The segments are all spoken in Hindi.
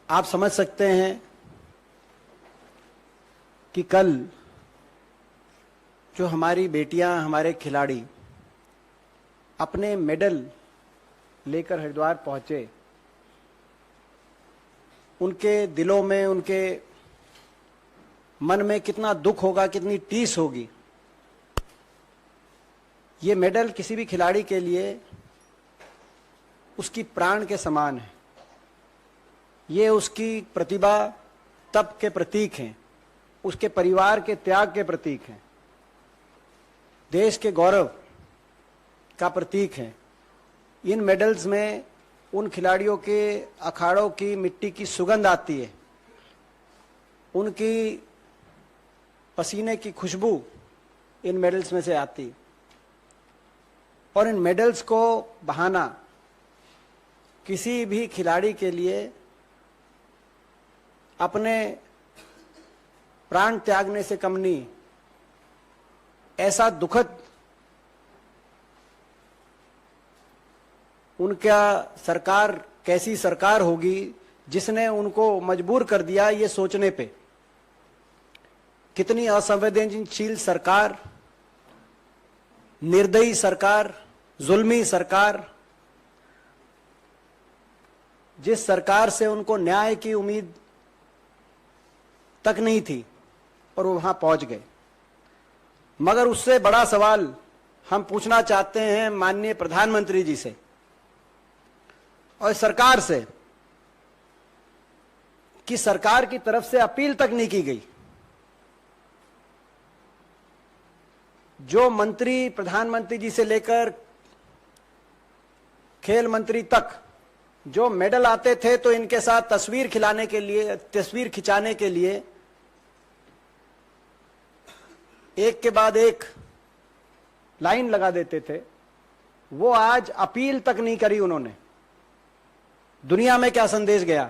आप समझ सकते हैं कि कल जो हमारी बेटियां, हमारे खिलाड़ी अपने मेडल लेकर हरिद्वार पहुंचे, उनके दिलों में, उनके मन में कितना दुख होगा, कितनी टीस होगी। ये मेडल किसी भी खिलाड़ी के लिए उसकी प्राण के समान है। ये उसकी प्रतिभा, तप के प्रतीक हैं, उसके परिवार के त्याग के प्रतीक हैं, देश के गौरव का प्रतीक है। इन मेडल्स में उन खिलाड़ियों के अखाड़ों की मिट्टी की सुगंध आती है, उनकी पसीने की खुशबू इन मेडल्स में से आती। और इन मेडल्स को बहाना किसी भी खिलाड़ी के लिए अपने प्राण त्यागने से कम नहीं। ऐसा दुखद उनका सरकार, कैसी सरकार होगी जिसने उनको मजबूर कर दिया ये सोचने पे। कितनी असंवेदनशील सरकार, निर्दयी सरकार, जुल्मी सरकार, जिस सरकार से उनको न्याय की उम्मीद तक नहीं थी और वो वहां पहुंच गए। मगर उससे बड़ा सवाल हम पूछना चाहते हैं माननीय प्रधानमंत्री जी से और सरकार से कि सरकार की तरफ से अपील तक नहीं की गई। जो मंत्री, प्रधानमंत्री जी से लेकर खेल मंत्री तक जो मेडल आते थे तो इनके साथ तस्वीर खिंचाने के लिए एक के बाद एक लाइन लगा देते थे, वो आज अपील तक नहीं करी उन्होंने। दुनिया में क्या संदेश गया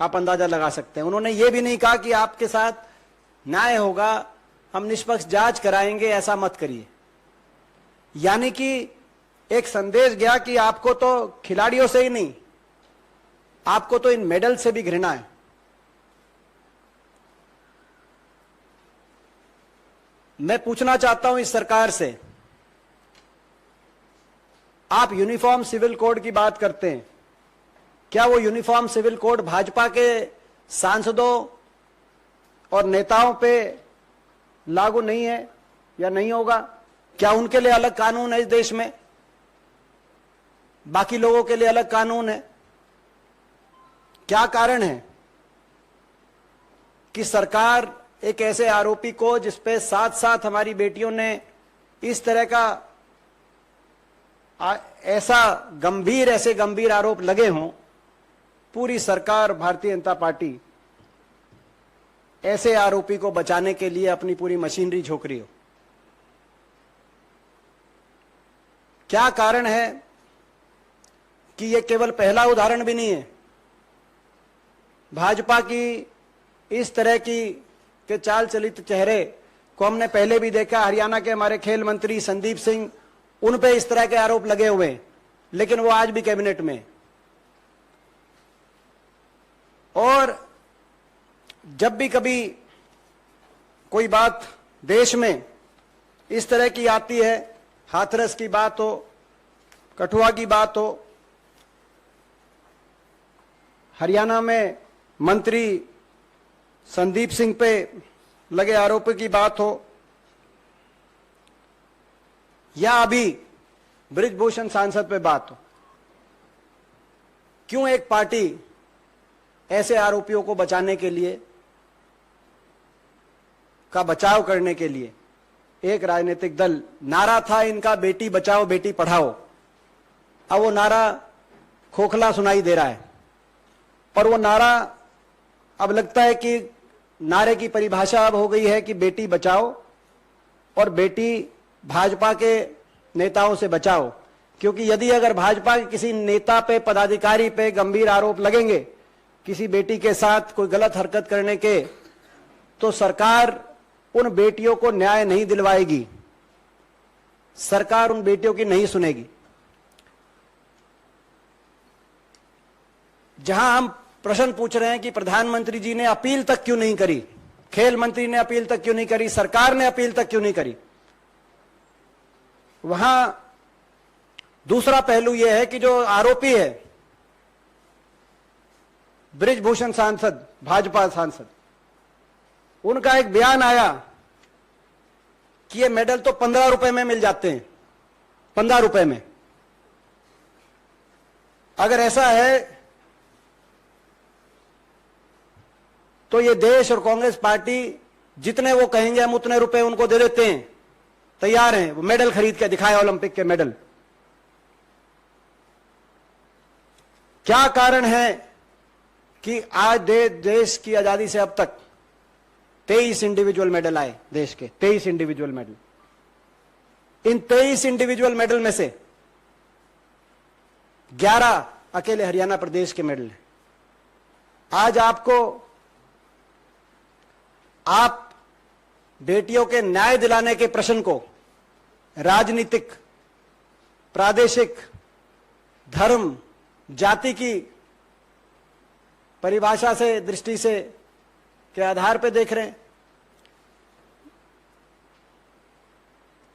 आप अंदाजा लगा सकते हैं। उन्होंने ये भी नहीं कहा कि आपके साथ न्याय होगा, हम निष्पक्ष जांच कराएंगे, ऐसा मत करिए। यानी कि एक संदेश गया कि आपको तो खिलाड़ियों से ही नहीं, आपको तो इन मेडल से भी घृणा है। मैं पूछना चाहता हूं इस सरकार से, आप यूनिफॉर्म सिविल कोड की बात करते हैं, क्या वो यूनिफॉर्म सिविल कोड भाजपा के सांसदों और नेताओं पे लागू नहीं है या नहीं होगा? क्या उनके लिए अलग कानून है इस देश में, बाकी लोगों के लिए अलग कानून है? क्या कारण है कि सरकार एक ऐसे आरोपी को, जिसपे साथ साथ हमारी बेटियों ने इस तरह का ऐसे गंभीर आरोप लगे हों, पूरी सरकार भारतीय जनता पार्टी ऐसे आरोपी को बचाने के लिए अपनी पूरी मशीनरी झोंक रही हो? क्या कारण है कि यह केवल पहला उदाहरण भी नहीं है? भाजपा की इस तरह के चाल चलित चेहरे को हमने पहले भी देखा। हरियाणा के हमारे खेल मंत्री संदीप सिंह, उन पे इस तरह के आरोप लगे हुए हैं, लेकिन वो आज भी कैबिनेट में। और जब भी कभी कोई बात देश में इस तरह की आती है, हाथरस की बात हो, कठुआ की बात हो, हरियाणा में मंत्री संदीप सिंह पे लगे आरोपों की बात हो, या अभी बृजभूषण सांसद पे बात हो, क्यों एक पार्टी ऐसे आरोपियों को बचाने के लिए, का बचाव करने के लिए, एक राजनीतिक दल, नारा था इनका बेटी बचाओ बेटी पढ़ाओ, अब वो नारा खोखला सुनाई दे रहा है। और वो नारा अब लगता है कि नारे की परिभाषा अब हो गई है कि बेटी बचाओ और बेटी भाजपा के नेताओं से बचाओ। क्योंकि यदि अगर भाजपा के किसी नेता पे, पदाधिकारी पे गंभीर आरोप लगेंगे किसी बेटी के साथ कोई गलत हरकत करने के, तो सरकार उन बेटियों को न्याय नहीं दिलवाएगी, सरकार उन बेटियों की नहीं सुनेगी। जहां हम प्रश्न पूछ रहे हैं कि प्रधानमंत्री जी ने अपील तक क्यों नहीं करी, खेल मंत्री ने अपील तक क्यों नहीं करी, सरकार ने अपील तक क्यों नहीं करी। वहां दूसरा पहलू यह है कि जो आरोपी है बृजभूषण सांसद, भाजपा सांसद, उनका एक बयान आया कि ये मेडल तो 15 रुपए में मिल जाते हैं, 15 रुपए में। अगर ऐसा है तो ये देश और कांग्रेस पार्टी जितने वो कहेंगे हम उतने रुपए उनको दे देते हैं, तैयार हैं। वो मेडल खरीद के दिखाए, ओलंपिक के मेडल। क्या कारण है कि आज देश की आजादी से अब तक 23 इंडिविजुअल मेडल आए, देश के 23 इंडिविजुअल मेडल। इन 23 इंडिविजुअल मेडल में से 11 अकेले हरियाणा प्रदेश के मेडल हैं। आज आप बेटियों के न्याय दिलाने के प्रश्न को राजनीतिक, प्रादेशिक, धर्म, जाति की परिभाषा से, दृष्टि से के आधार पर देख रहे हैं।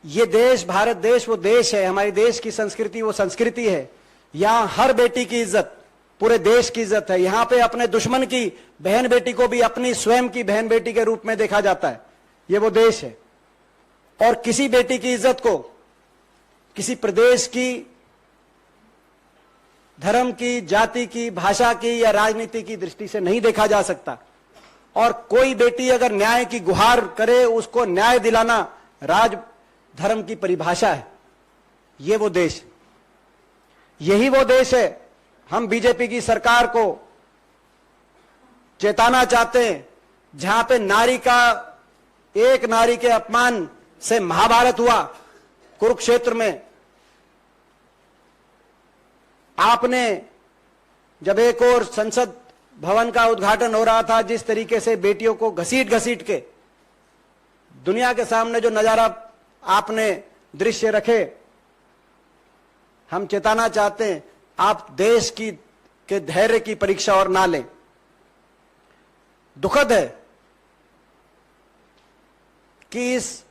ये देश, भारत देश वो देश है, हमारे देश की संस्कृति वो संस्कृति है। यहां हर बेटी की इज्जत पूरे देश की इज्जत है। यहां पे अपने दुश्मन की बहन बेटी को भी अपनी स्वयं की बहन बेटी के रूप में देखा जाता है। ये वो देश है। और किसी बेटी की इज्जत को किसी प्रदेश की, धर्म की, जाति की, भाषा की या राजनीति की दृष्टि से नहीं देखा जा सकता। और कोई बेटी अगर न्याय की गुहार करे, उसको न्याय दिलाना राज धर्म की परिभाषा है। ये वो देश, यही वो देश है। हम बीजेपी की सरकार को चेताना चाहते हैं, जहां पे नारी का, एक नारी के अपमान से महाभारत हुआ कुरुक्षेत्र में। आपने जब एक और संसद भवन का उद्घाटन हो रहा था, जिस तरीके से बेटियों को घसीट घसीट के दुनिया के सामने जो नजारा आपने दृश्य रखे, हम चेताना चाहते हैं आप देश की के धैर्य की परीक्षा और ना लें। दुखद है कि इस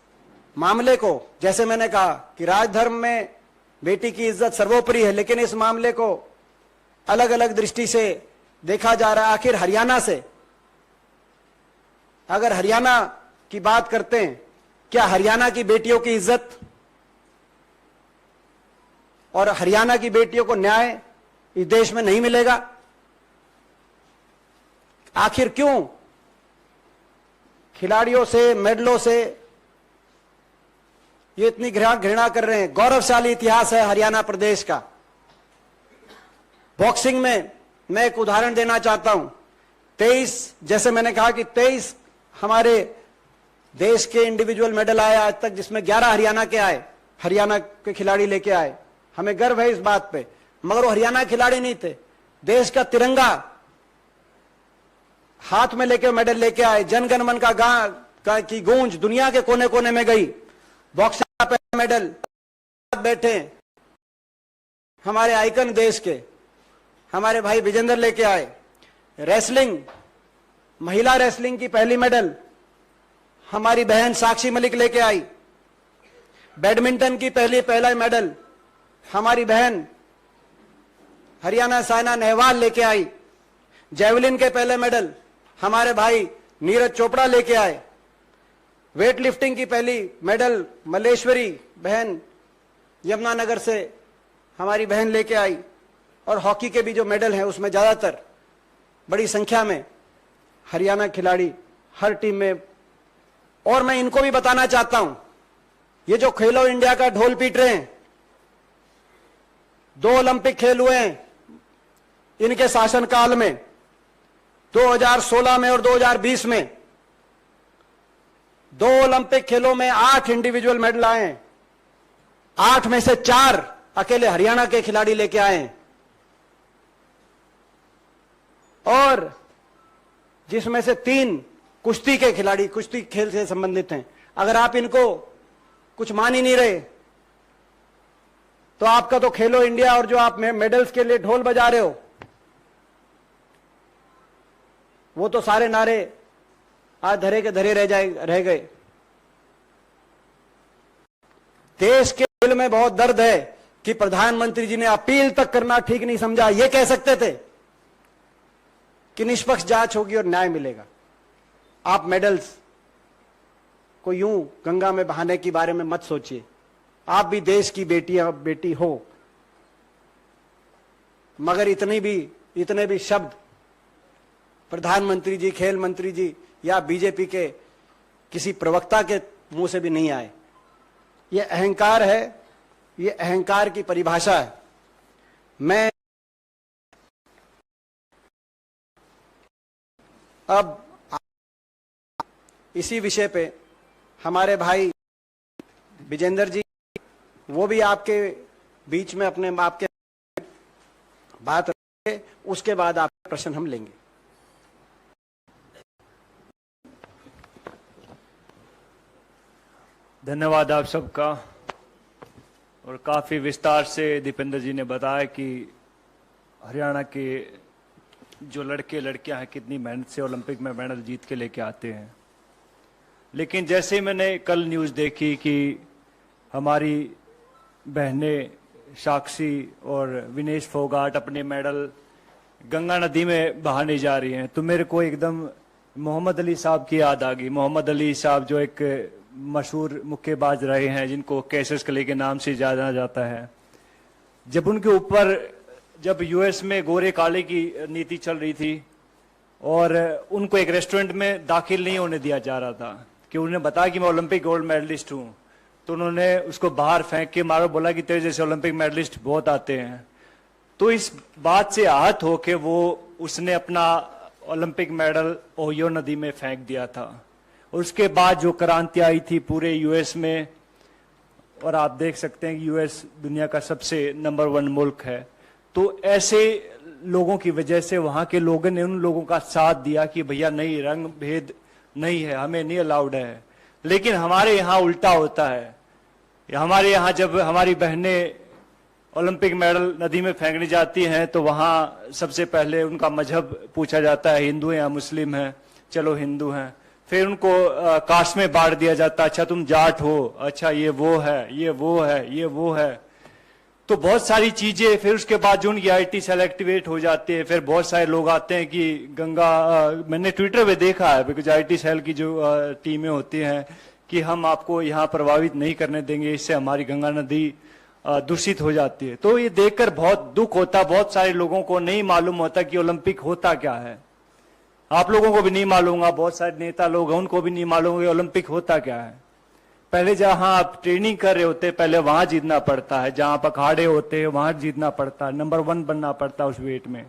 मामले को, जैसे मैंने कहा कि राजधर्म में बेटी की इज्जत सर्वोपरि है, लेकिन इस मामले को अलग अलग दृष्टि से देखा जा रहा है। आखिर हरियाणा से, अगर हरियाणा की बात करते हैं, क्या हरियाणा की बेटियों की इज्जत और हरियाणा की बेटियों को न्याय इस देश में नहीं मिलेगा? आखिर क्यों खिलाड़ियों से, मेडलों से ये इतनी घृणा कर रहे हैं? गौरवशाली इतिहास है हरियाणा प्रदेश का। बॉक्सिंग में मैं एक उदाहरण देना चाहता हूं। 23, जैसे मैंने कहा कि 23 हमारे देश के इंडिविजुअल मेडल आए आज तक, जिसमें 11 हरियाणा के आए, हरियाणा के खिलाड़ी लेके आए। हमें गर्व है इस बात पे। मगर वो हरियाणा खिलाड़ी नहीं थे, देश का तिरंगा हाथ में लेके मेडल लेके आए। जनगण मन का की गूंज दुनिया के कोने कोने में गई। बॉक्सिंग पे मेडल बैठे हमारे आइकन देश के हमारे भाई विजेंद्र लेके आए। रेसलिंग, महिला रेसलिंग की पहली मेडल हमारी बहन साक्षी मलिक लेके आई। बैडमिंटन की पहला मेडल हमारी बहन हरियाणा साइना नेहवाल लेके आई। जेवलिन के पहले मेडल हमारे भाई नीरज चोपड़ा लेके आए। वेट लिफ्टिंग की पहली मेडल मल्लेश्वरी बहन यमुनानगर से हमारी बहन लेके आई। और हॉकी के भी जो मेडल हैं उसमें ज्यादातर बड़ी संख्या में हरियाणा खिलाड़ी हर टीम में। और मैं इनको भी बताना चाहता हूं, ये जो खेलो इंडिया का ढोल पीट रहे हैं, 2 ओलंपिक खेल हुए हैं इनके शासनकाल में, 2016 में और 2020 में। 2 ओलंपिक खेलों में 8 इंडिविजुअल मेडल आए हैं। 8 में से 4 अकेले हरियाणा के खिलाड़ी लेके आए हैं, और जिसमें से 3 कुश्ती के खिलाड़ी, कुश्ती खेल से संबंधित हैं। अगर आप इनको कुछ मान ही नहीं रहे तो आपका तो खेलो इंडिया और जो आप मेडल्स के लिए ढोल बजा रहे हो, वो तो सारे नारे आज धरे के धरे रह गए। देश के दिल में बहुत दर्द है कि प्रधानमंत्री जी ने अपील तक करना ठीक नहीं समझा। ये कह सकते थे कि निष्पक्ष जांच होगी और न्याय मिलेगा। आप मेडल्स को यूं गंगा में बहाने के बारे में मत सोचिए। आप भी देश की बेटी हो, मगर इतने भी शब्द प्रधानमंत्री जी, खेल मंत्री जी या बीजेपी के किसी प्रवक्ता के मुंह से भी नहीं आए। यह अहंकार है, यह अहंकार की परिभाषा है। मैं अब इसी विषय पे हमारे भाई विजेंद्र जी, वो भी आपके बीच में अपने आपके बात रखें, उसके बाद आपके प्रश्न हम लेंगे। धन्यवाद आप सबका। और काफ़ी विस्तार से दीपेंद्र जी ने बताया कि हरियाणा के जो लड़के लड़कियां हैं कितनी मेहनत से ओलंपिक में मेडल जीत के लेके आते हैं। लेकिन जैसे मैंने कल न्यूज़ देखी कि हमारी बहनें साक्षी और विनेश फोगाट अपने मेडल गंगा नदी में बहाने जा रही हैं, तो मेरे को एकदम मोहम्मद अली साहब की याद आ गई। मोहम्मद अली साहब जो एक मशहूर मुक्केबाज रहे हैं, जिनको कैसिस क्ले के नाम से जाना जाता है। जब उनके ऊपर जब यूएस में गोरे काले की नीति चल रही थी और उनको एक रेस्टोरेंट में दाखिल नहीं होने दिया जा रहा था कि उन्हें बताया कि मैं ओलंपिक गोल्ड मेडलिस्ट हूं, तो उन्होंने उसको बाहर फेंक के मारो, बोला कि तेरे जैसे ओलंपिक मेडलिस्ट बहुत आते हैं। तो इस बात से आहत होके वो उसने अपना ओलंपिक मेडल ओहियो नदी में फेंक दिया था। उसके बाद जो क्रांति आई थी पूरे यूएस में, और आप देख सकते हैं कि यूएस दुनिया का सबसे नंबर 1 मुल्क है, तो ऐसे लोगों की वजह से वहां के लोगों ने उन लोगों का साथ दिया कि भैया नहीं, रंग भेद नहीं है, हमें नहीं अलाउड है। लेकिन हमारे यहाँ उल्टा होता है। हमारे यहाँ जब हमारी बहनें ओलंपिक मेडल नदी में फेंकने जाती हैं तो वहां सबसे पहले उनका मजहब पूछा जाता है, हिंदू हैं या मुस्लिम हैं। चलो हिंदू हैं। फिर उनको कास्ट में बांट दिया जाता है, अच्छा तुम जाट हो, अच्छा ये वो है, ये वो है, ये वो है। तो बहुत सारी चीजें। फिर उसके बाद जो उनकी आईटी सेल एक्टिवेट हो जाती है, फिर बहुत सारे लोग आते हैं कि गंगा मैंने ट्विटर पे देखा है, बिकॉज आईटी सेल की जो टीमें होती हैं कि हम आपको यहाँ प्रभावित नहीं करने देंगे, इससे हमारी गंगा नदी दूषित हो जाती है। तो ये देखकर बहुत दुख होता। बहुत सारे लोगों को नहीं मालूम होता कि ओलंपिक होता क्या है। आप लोगों को भी नहीं मालूम होगा, बहुत सारे नेता लोग हैं उनको भी नहीं मालूम होगा ओलंपिक होता क्या है। पहले जहां आप ट्रेनिंग कर रहे होते पहले वहां जीतना पड़ता है, जहां आप अखाड़े होते हैं वहां जीतना पड़ता है, नंबर 1 बनना पड़ता है उस वेट में।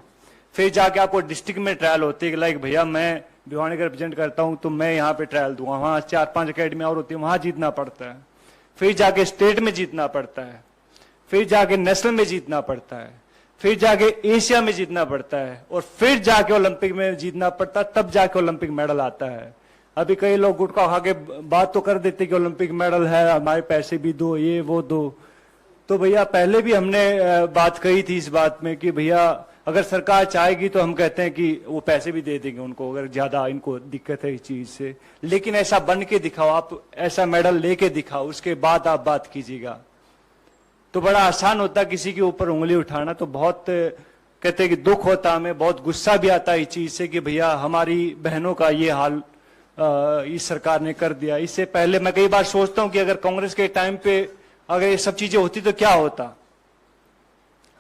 फिर जाके आपको डिस्ट्रिक्ट में ट्रायल होती है, लाइक भैया मैं भिवानी का रिप्रेजेंट करता हूं तो मैं यहाँ पे ट्रायल दूंगा, वहां 4-5 अकेडमी और होती है, वहां जीतना पड़ता है। फिर जाके स्टेट में जीतना पड़ता है, फिर जाके नेशनल में जीतना पड़ता है, फिर जाके एशिया में जीतना पड़ता है, और फिर जाके ओलंपिक में जीतना पड़ता है, तब जाके ओलंपिक मेडल आता है। अभी कई लोग गुटखा खा के बात तो कर देते कि ओलंपिक मेडल है, हमारे पैसे भी दो, ये वो दो। तो भैया पहले भी हमने बात कही थी इस बात में कि भैया अगर सरकार चाहेगी तो हम कहते हैं कि वो पैसे भी दे देंगे उनको, अगर ज्यादा इनको दिक्कत है इस चीज से। लेकिन ऐसा बन के दिखाओ, आप ऐसा मेडल लेके दिखाओ, उसके बाद आप बात कीजिएगा। तो बड़ा आसान होता किसी के ऊपर उंगली उठाना। तो बहुत कहते हैं कि दुख होता, हमें बहुत गुस्सा भी आता इस चीज से कि भैया हमारी बहनों का ये हाल इस सरकार ने कर दिया। इससे पहले मैं कई बार सोचता हूं कि अगर कांग्रेस के टाइम पे अगर ये सब चीजें होती तो क्या होता।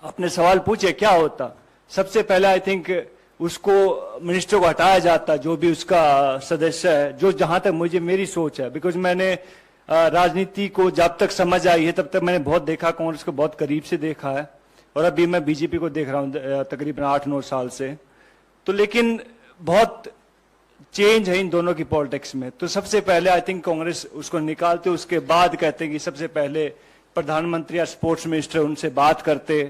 अपने सवाल पूछे क्या होता। सबसे पहले आई थिंक उसको मिनिस्टर को हटाया जाता, जो भी उसका सदस्य है, जो जहां तक मुझे मेरी सोच है, बिकॉज मैंने राजनीति को जब तक समझ आई है तब तक मैंने बहुत देखा, कांग्रेस को बहुत करीब से देखा है, और अभी मैं बीजेपी को देख रहा हूं तकरीबन 8-9 साल से। तो लेकिन बहुत चेंज है इन दोनों की पॉलिटिक्स में। तो सबसे पहले आई थिंक कांग्रेस उसको निकालते, उसके बाद कहते कि सबसे पहले प्रधानमंत्री या स्पोर्ट्स मिनिस्टर उनसे बात करते,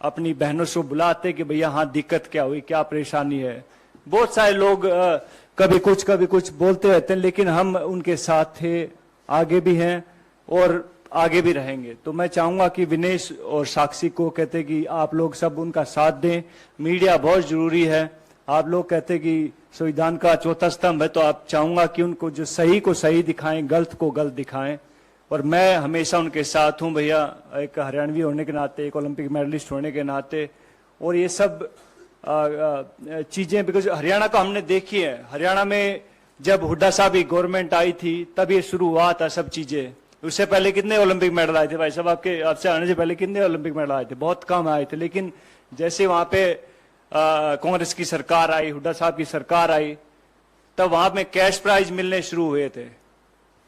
अपनी बहनों से बुलाते कि भैया हाँ दिक्कत क्या हुई, क्या परेशानी है। बहुत सारे लोग कभी कुछ बोलते रहते हैं, लेकिन हम उनके साथ थे, आगे भी हैं और आगे भी रहेंगे। तो मैं चाहूंगा कि विनेश और साक्षी को कहते कि आप लोग सब उनका साथ दें। मीडिया बहुत जरूरी है, आप लोग कहते कि संविधान का चौथा स्तंभ है, तो आप चाहूंगा कि उनको जो सही को सही दिखाएं, गलत को गलत दिखाएं। और मैं हमेशा उनके साथ हूं भैया, एक हरियाणवी होने के नाते, एक ओलंपिक मेडलिस्ट होने के नाते। और ये सब चीजें बिकॉज हरियाणा को हमने देखी है। हरियाणा में जब हुड्डा साहब की गवर्नमेंट आई थी तब ये शुरू हुआ था सब चीजें। उससे पहले कितने ओलंपिक मेडल आए थे भाई साहब? आपसे आने से पहले कितने ओलंपिक मेडल आए थे? बहुत कम आए थे। लेकिन जैसे वहां पे कांग्रेस की सरकार आई, हुड्डा साहब की सरकार आई, तब वहां में कैश प्राइज मिलने शुरू हुए थे,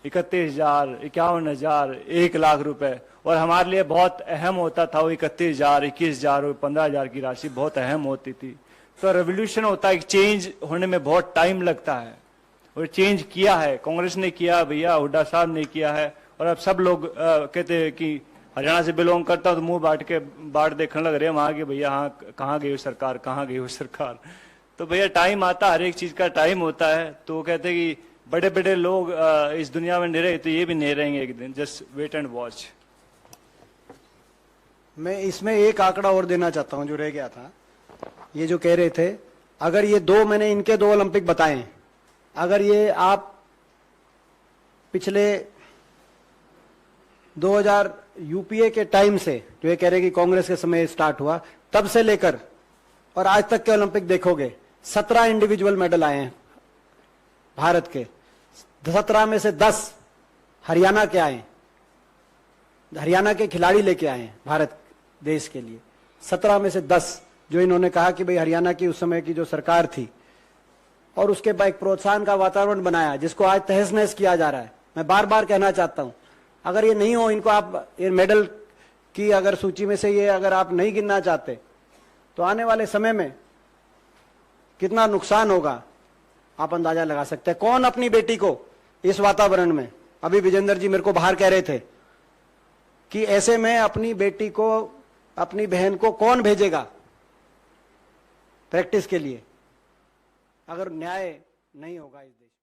31,000, 51,000, 1,00,000 रुपए। और हमारे लिए बहुत अहम होता था वो 31,000, 21,000 और 15,000 की राशि बहुत अहम होती थी। तो रेवोल्यूशन होता है, चेंज होने में बहुत टाइम लगता है, और चेंज किया है, कांग्रेस ने किया भैया, हुड्डा साहब ने किया है। और अब सब लोग कहते हैं कि हरियाणा से बिलोंग करता हूं तो मुंह बाट देखने लग रहे हैं वहां के, भैया हाँ कहाँ गई वो सरकार, कहाँ गई वो सरकार। तो भैया टाइम आता, हर एक चीज का टाइम होता है। तो वो कहते हैं कि बड़े बड़े लोग इस दुनिया में नहीं रहे, तो ये भी नहीं रहेंगे एक दिन, जस्ट वेट एंड वॉच। मैं इसमें एक आंकड़ा और देना चाहता हूं जो रह गया था। ये जो कह रहे थे, अगर ये मैंने इनके 2 ओलंपिक बताए, अगर ये आप पिछले 2000 यूपीए के टाइम से, जो ये कह रहे कि कांग्रेस के समय स्टार्ट हुआ, तब से लेकर और आज तक के ओलंपिक देखोगे, 17 इंडिविजुअल मेडल आए हैं भारत के। 17 में से 10 हरियाणा के आए, हरियाणा के खिलाड़ी लेके आए हैं भारत देश के लिए। 17 में से 10 जो इन्होंने कहा कि भाई हरियाणा की उस समय की जो सरकार थी, और उसके बाद एक प्रोत्साहन का वातावरण बनाया जिसको आज तहस नहस किया जा रहा है। मैं बार बार कहना चाहता हूं, अगर ये नहीं हो, इनको आप ये मेडल की अगर सूची में से ये अगर आप नहीं गिनना चाहते, तो आने वाले समय में कितना नुकसान होगा आप अंदाजा लगा सकते हैं। कौन अपनी बेटी को इस वातावरण में, अभी विजेंद्र जी मेरे को बाहर कह रहे थे कि ऐसे में अपनी बेटी को, अपनी बहन को कौन भेजेगा प्रैक्टिस के लिए, अगर न्याय नहीं होगा इस देश में।